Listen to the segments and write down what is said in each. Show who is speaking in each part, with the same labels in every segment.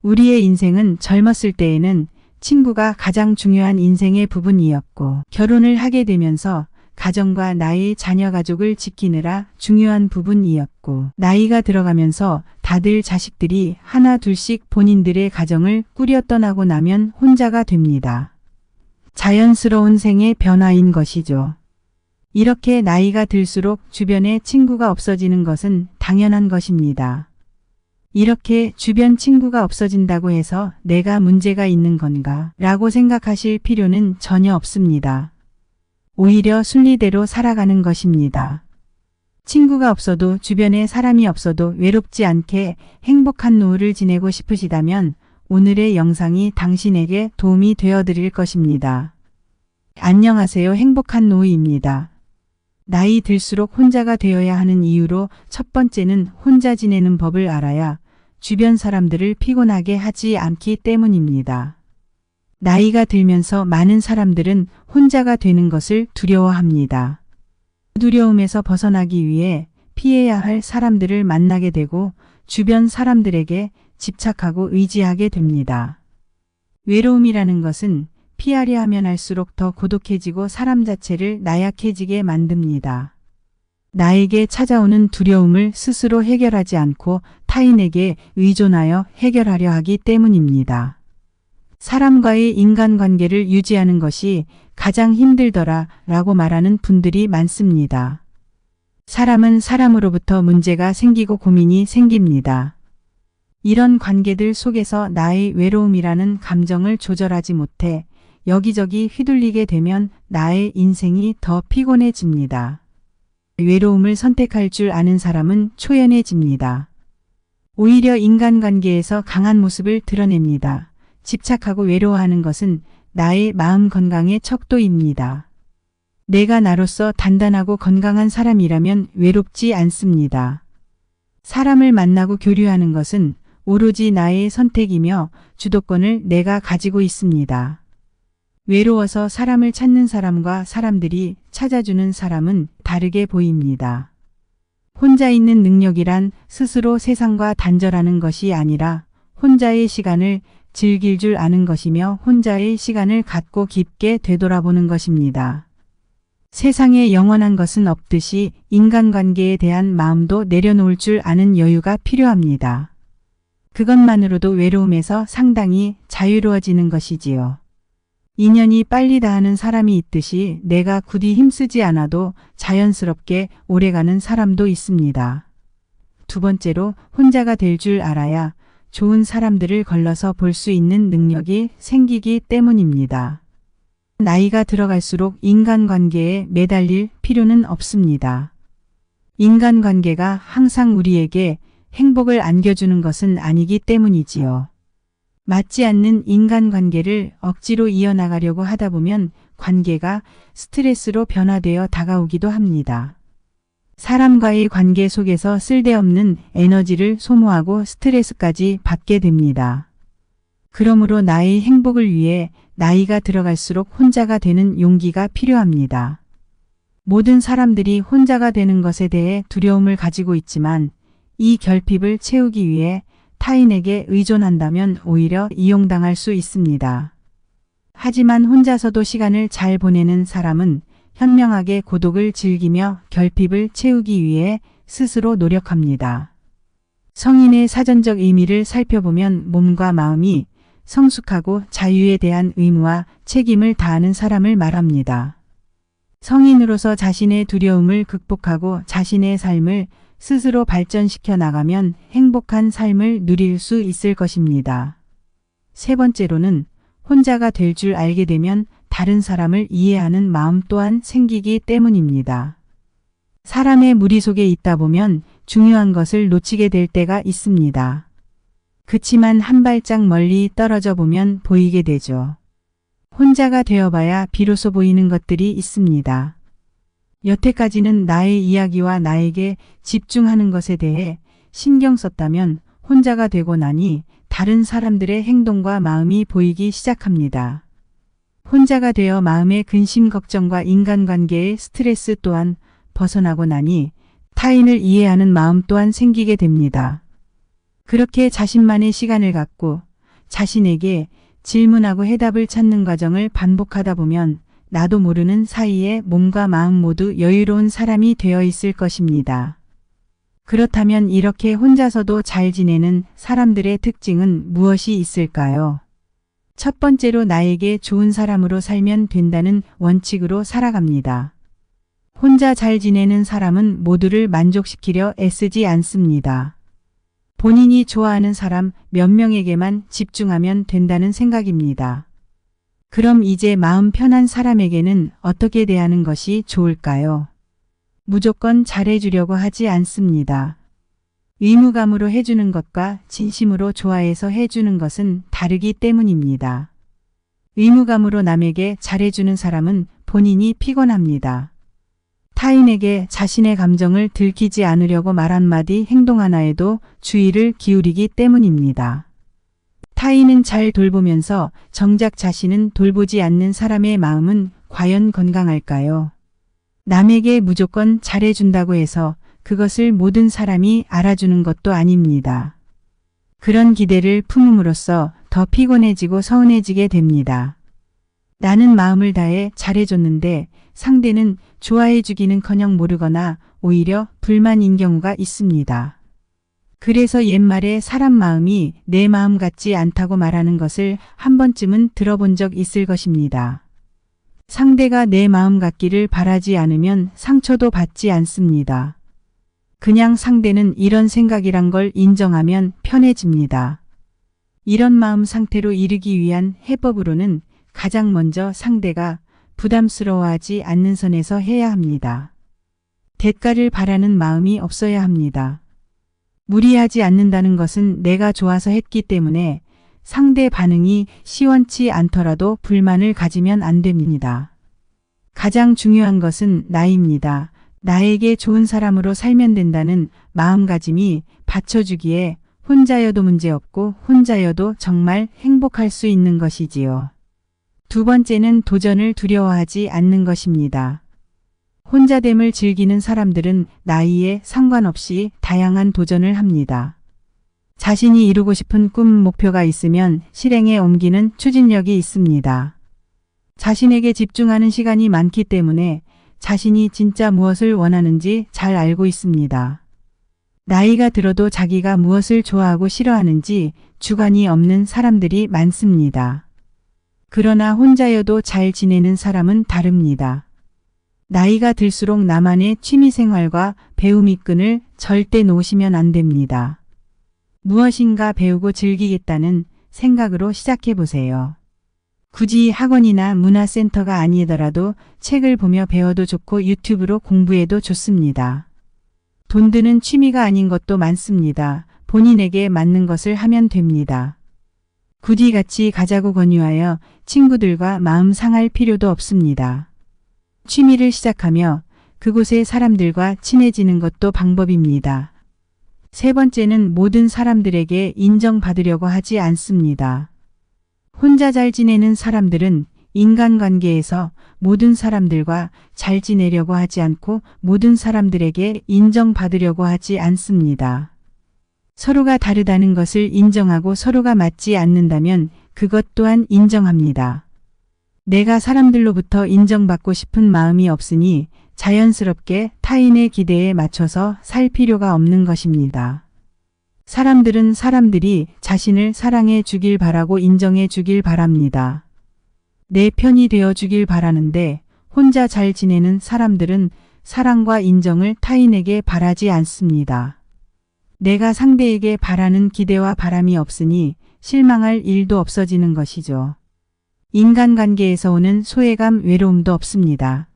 Speaker 1: 우리의 인생은 젊었을 때에는 친구가 가장 중요한 인생의 부분이었고 결혼을 하게 되면서 가정과 나의 자녀 가족을 지키느라 중요한 부분이었고 나이가 들어가면서 다들 자식들이 하나 둘씩 본인들의 가정을 꾸려 떠나고 나면 혼자가 됩니다. 자연스러운 생의 변화인 것이죠. 이렇게 나이가 들수록 주변에 친구가 없어지는 것은 당연한 것입니다. 이렇게 주변 친구가 없어진다고 해서 내가 문제가 있는 건가 라고 생각하실 필요는 전혀 없습니다. 오히려 순리대로 살아가는 것입니다. 친구가 없어도 주변에 사람이 없어도 외롭지 않게 행복한 노후를 지내고 싶으시다면 오늘의 영상이 당신에게 도움이 되어드릴 것입니다. 안녕하세요. 행복한 노후입니다. 나이 들수록 혼자가 되어야 하는 이유로 첫 번째는 혼자 지내는 법을 알아야 주변 사람들을 피곤하게 하지 않기 때문입니다. 나이가 들면서 많은 사람들은 혼자가 되는 것을 두려워합니다. 두려움에서 벗어나기 위해 피해야 할 사람들을 만나게 되고 주변 사람들에게 집착하고 의지하게 됩니다. 외로움이라는 것은 피하려 하면 할수록 더 고독해지고 사람 자체를 나약해지게 만듭니다. 나에게 찾아오는 두려움을 스스로 해결하지 않고 타인에게 의존하여 해결하려 하기 때문입니다. 사람과의 인간관계를 유지하는 것이 가장 힘들더라 라고 말하는 분들이 많습니다. 사람은 사람으로부터 문제가 생기고 고민이 생깁니다. 이런 관계들 속에서 나의 외로움이라는 감정을 조절하지 못해 여기저기 휘둘리게 되면 나의 인생이 더 피곤해집니다. 외로움을 선택할 줄 아는 사람은 초연해집니다. 오히려 인간관계에서 강한 모습을 드러냅니다. 집착하고 외로워하는 것은 나의 마음 건강의 척도입니다. 내가 나로서 단단하고 건강한 사람이라면 외롭지 않습니다. 사람을 만나고 교류하는 것은 오로지 나의 선택이며 주도권을 내가 가지고 있습니다. 외로워서 사람을 찾는 사람과 사람들이 찾아주는 사람은 다르게 보입니다. 혼자 있는 능력이란 스스로 세상과 단절하는 것이 아니라 혼자의 시간을 즐길 줄 아는 것이며 혼자의 시간을 갖고 깊게 되돌아보는 것입니다. 세상에 영원한 것은 없듯이 인간관계에 대한 마음도 내려놓을 줄 아는 여유가 필요합니다. 그것만으로도 외로움에서 상당히 자유로워지는 것이지요. 인연이 빨리 닿는 사람이 있듯이 내가 굳이 힘쓰지 않아도 자연스럽게 오래가는 사람도 있습니다. 두 번째로 혼자가 될 줄 알아야 좋은 사람들을 걸러서 볼 수 있는 능력이 생기기 때문입니다. 나이가 들어갈수록 인간관계에 매달릴 필요는 없습니다. 인간관계가 항상 우리에게 행복을 안겨주는 것은 아니기 때문이지요. 맞지 않는 인간관계를 억지로 이어나가려고 하다 보면 관계가 스트레스로 변화되어 다가오기도 합니다. 사람과의 관계 속에서 쓸데없는 에너지를 소모하고 스트레스까지 받게 됩니다. 그러므로 나의 행복을 위해 나이가 들어갈수록 혼자가 되는 용기가 필요합니다. 모든 사람들이 혼자가 되는 것에 대해 두려움을 가지고 있지만 이 결핍을 채우기 위해 타인에게 의존한다면 오히려 이용당할 수 있습니다. 하지만 혼자서도 시간을 잘 보내는 사람은 현명하게 고독을 즐기며 결핍을 채우기 위해 스스로 노력합니다. 성인의 사전적 의미를 살펴보면 몸과 마음이 성숙하고 자유에 대한 의무와 책임을 다하는 사람을 말합니다. 성인으로서 자신의 두려움을 극복하고 자신의 삶을 스스로 발전시켜 나가면 행복한 삶을 누릴 수 있을 것입니다. 세 번째로는 혼자가 될 줄 알게 되면 다른 사람을 이해하는 마음 또한 생기기 때문입니다. 사람의 무리 속에 있다 보면 중요한 것을 놓치게 될 때가 있습니다. 그치만 한 발짝 멀리 떨어져 보면 보이게 되죠. 혼자가 되어봐야 비로소 보이는 것들이 있습니다. 여태까지는 나의 이야기와 나에게 집중하는 것에 대해 신경 썼다면 혼자가 되고 나니 다른 사람들의 행동과 마음이 보이기 시작합니다. 혼자가 되어 마음의 근심 걱정과 인간관계의 스트레스 또한 벗어나고 나니 타인을 이해하는 마음 또한 생기게 됩니다. 그렇게 자신만의 시간을 갖고 자신에게 질문하고 해답을 찾는 과정을 반복하다 보면 나도 모르는 사이에 몸과 마음 모두 여유로운 사람이 되어 있을 것입니다. 그렇다면 이렇게 혼자서도 잘 지내는 사람들의 특징은 무엇이 있을까요? 첫 번째로 나에게 좋은 사람으로 살면 된다는 원칙으로 살아갑니다. 혼자 잘 지내는 사람은 모두를 만족시키려 애쓰지 않습니다. 본인이 좋아하는 사람 몇 명에게만 집중하면 된다는 생각입니다. 그럼 이제 마음 편한 사람에게는 어떻게 대하는 것이 좋을까요? 무조건 잘해주려고 하지 않습니다. 의무감으로 해주는 것과 진심으로 좋아해서 해주는 것은 다르기 때문입니다. 의무감으로 남에게 잘해주는 사람은 본인이 피곤합니다. 타인에게 자신의 감정을 들키지 않으려고 말 한마디 행동 하나에도 주의를 기울이기 때문입니다. 타인은 잘 돌보면서 정작 자신은 돌보지 않는 사람의 마음은 과연 건강할까요? 남에게 무조건 잘해준다고 해서 그것을 모든 사람이 알아주는 것도 아닙니다. 그런 기대를 품음으로써 더 피곤해지고 서운해지게 됩니다. 나는 마음을 다해 잘해줬는데 상대는 좋아해주기는커녕 모르거나 오히려 불만인 경우가 있습니다. 그래서 옛말에 사람 마음이 내 마음 같지 않다고 말하는 것을 한 번쯤은 들어본 적 있을 것입니다. 상대가 내 마음 같기를 바라지 않으면 상처도 받지 않습니다. 그냥 상대는 이런 생각이란 걸 인정하면 편해집니다. 이런 마음 상태로 이르기 위한 해법으로는 가장 먼저 상대가 부담스러워하지 않는 선에서 해야 합니다. 대가를 바라는 마음이 없어야 합니다. 무리하지 않는다는 것은 내가 좋아서 했기 때문에 상대 반응이 시원치 않더라도 불만을 가지면 안 됩니다. 가장 중요한 것은 나입니다. 나에게 좋은 사람으로 살면 된다는 마음가짐이 받쳐주기에 혼자여도 문제없고 혼자여도 정말 행복할 수 있는 것이지요. 두 번째는 도전을 두려워하지 않는 것입니다. 혼자됨을 즐기는 사람들은 나이에 상관없이 다양한 도전을 합니다. 자신이 이루고 싶은 꿈, 목표가 있으면 실행에 옮기는 추진력이 있습니다. 자신에게 집중하는 시간이 많기 때문에 자신이 진짜 무엇을 원하는지 잘 알고 있습니다. 나이가 들어도 자기가 무엇을 좋아하고 싫어하는지 주관이 없는 사람들이 많습니다. 그러나 혼자여도 잘 지내는 사람은 다릅니다. 나이가 들수록 나만의 취미생활과 배움의 끈을 절대 놓으시면 안 됩니다. 무엇인가 배우고 즐기겠다는 생각으로 시작해보세요. 굳이 학원이나 문화센터가 아니더라도 책을 보며 배워도 좋고 유튜브로 공부해도 좋습니다. 돈 드는 취미가 아닌 것도 많습니다. 본인에게 맞는 것을 하면 됩니다. 굳이 같이 가자고 권유하여 친구들과 마음 상할 필요도 없습니다. 취미를 시작하며 그곳의 사람들과 친해지는 것도 방법입니다. 세 번째는 모든 사람들에게 인정받으려고 하지 않습니다. 혼자 잘 지내는 사람들은 인간관계에서 모든 사람들과 잘 지내려고 하지 않고 모든 사람들에게 인정받으려고 하지 않습니다. 서로가 다르다는 것을 인정하고 서로가 맞지 않는다면 그것 또한 인정합니다. 내가 사람들로부터 인정받고 싶은 마음이 없으니 자연스럽게 타인의 기대에 맞춰서 살 필요가 없는 것입니다. 사람들은 사람들이 자신을 사랑해 주길 바라고 인정해 주길 바랍니다. 내 편이 되어 주길 바라는데 혼자 잘 지내는 사람들은 사랑과 인정을 타인에게 바라지 않습니다. 내가 상대에게 바라는 기대와 바람이 없으니 실망할 일도 없어지는 것이죠. 인간관계에서 오는 소외감, 외로움도 없습니다.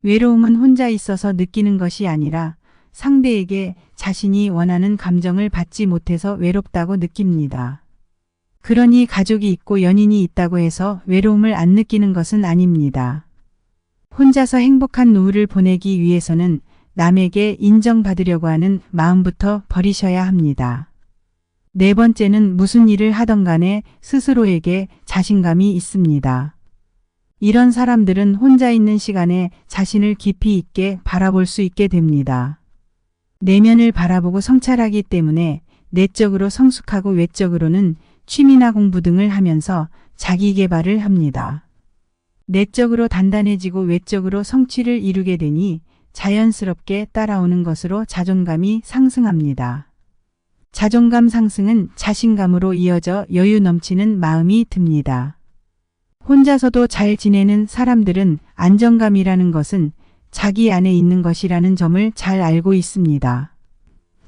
Speaker 1: 외로움은 혼자 있어서 느끼는 것이 아니라 상대에게 자신이 원하는 감정을 받지 못해서 외롭다고 느낍니다. 그러니 가족이 있고 연인이 있다고 해서 외로움을 안 느끼는 것은 아닙니다. 혼자서 행복한 노후를 보내기 위해서는 남에게 인정받으려고 하는 마음부터 버리셔야 합니다. 네 번째는 무슨 일을 하던 간에 스스로에게 자신감이 있습니다. 이런 사람들은 혼자 있는 시간에 자신을 깊이 있게 바라볼 수 있게 됩니다. 내면을 바라보고 성찰하기 때문에 내적으로 성숙하고 외적으로는 취미나 공부 등을 하면서 자기 개발을 합니다. 내적으로 단단해지고 외적으로 성취를 이루게 되니 자연스럽게 따라오는 것으로 자존감이 상승합니다. 자존감 상승은 자신감으로 이어져 여유 넘치는 마음이 듭니다. 혼자서도 잘 지내는 사람들은 안정감이라는 것은 자기 안에 있는 것이라는 점을 잘 알고 있습니다.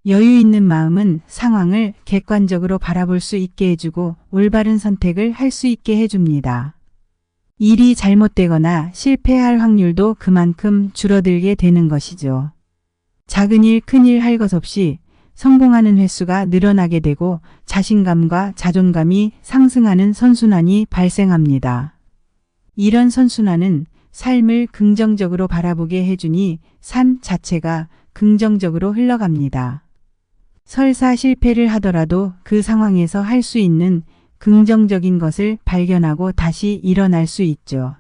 Speaker 1: 여유 있는 마음은 상황을 객관적으로 바라볼 수 있게 해주고 올바른 선택을 할 수 있게 해줍니다. 일이 잘못되거나 실패할 확률도 그만큼 줄어들게 되는 것이죠. 작은 일, 큰 일 할 것 없이 성공하는 횟수가 늘어나게 되고 자신감과 자존감이 상승하는 선순환이 발생합니다. 이런 선순환은 삶을 긍정적으로 바라보게 해주니 삶 자체가 긍정적으로 흘러갑니다. 설사 실패를 하더라도 그 상황에서 할 수 있는 긍정적인 것을 발견하고 다시 일어날 수 있죠.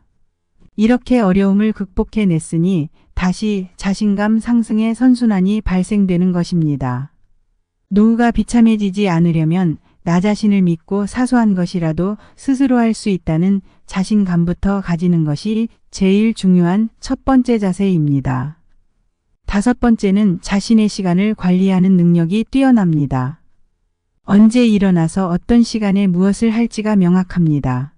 Speaker 1: 이렇게 어려움을 극복해냈으니 다시 자신감 상승의 선순환이 발생되는 것입니다. 노후가 비참해지지 않으려면 나 자신을 믿고 사소한 것이라도 스스로 할 수 있다는 자신감부터 가지는 것이 제일 중요한 첫 번째 자세입니다. 다섯 번째는 자신의 시간을 관리하는 능력이 뛰어납니다. 언제 일어나서 어떤 시간에 무엇을 할지가 명확합니다.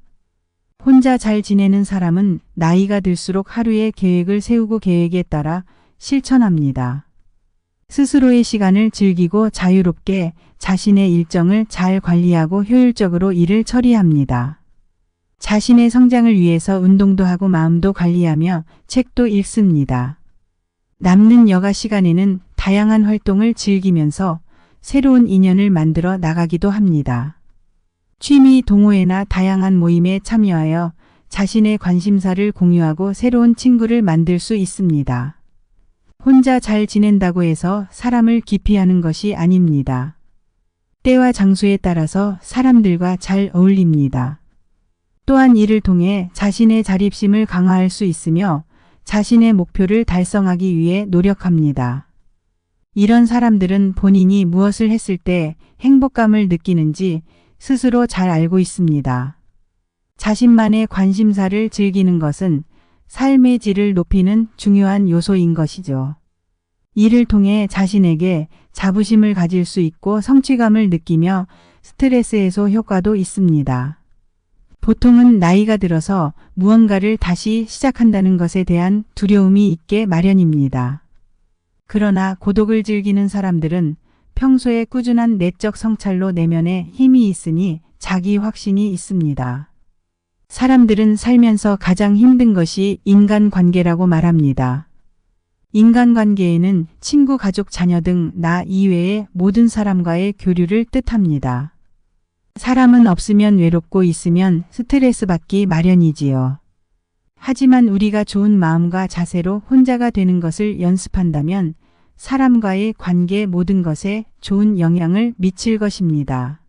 Speaker 1: 혼자 잘 지내는 사람은 나이가 들수록 하루의 계획을 세우고 계획에 따라 실천합니다. 스스로의 시간을 즐기고 자유롭게 자신의 일정을 잘 관리하고 효율적으로 일을 처리합니다. 자신의 성장을 위해서 운동도 하고 마음도 관리하며 책도 읽습니다. 남는 여가 시간에는 다양한 활동을 즐기면서 새로운 인연을 만들어 나가기도 합니다. 취미 동호회나 다양한 모임에 참여하여 자신의 관심사를 공유하고 새로운 친구를 만들 수 있습니다. 혼자 잘 지낸다고 해서 사람을 기피하는 것이 아닙니다. 때와 장소에 따라서 사람들과 잘 어울립니다. 또한 이를 통해 자신의 자립심을 강화할 수 있으며 자신의 목표를 달성하기 위해 노력합니다. 이런 사람들은 본인이 무엇을 했을 때 행복감을 느끼는지 스스로 잘 알고 있습니다. 자신만의 관심사를 즐기는 것은 삶의 질을 높이는 중요한 요소인 것이죠. 이를 통해 자신에게 자부심을 가질 수 있고 성취감을 느끼며 스트레스 해소 효과도 있습니다. 보통은 나이가 들어서 무언가를 다시 시작한다는 것에 대한 두려움이 있게 마련입니다. 그러나 고독을 즐기는 사람들은 평소에 꾸준한 내적 성찰로 내면에 힘이 있으니 자기 확신이 있습니다. 사람들은 살면서 가장 힘든 것이 인간관계라고 말합니다. 인간관계에는 친구, 가족, 자녀 등 나 이외의 모든 사람과의 교류를 뜻합니다. 사람은 없으면 외롭고 있으면 스트레스 받기 마련이지요. 하지만 우리가 좋은 마음과 자세로 혼자가 되는 것을 연습한다면 사람과의 관계 모든 것에 좋은 영향을 미칠 것입니다.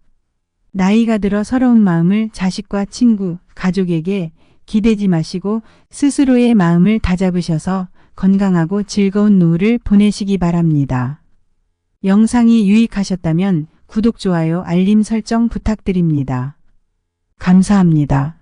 Speaker 1: 나이가 들어 서러운 마음을 자식과 친구, 가족에게 기대지 마시고 스스로의 마음을 다잡으셔서 건강하고 즐거운 노후를 보내시기 바랍니다. 영상이 유익하셨다면 구독, 좋아요, 알림 설정 부탁드립니다. 감사합니다.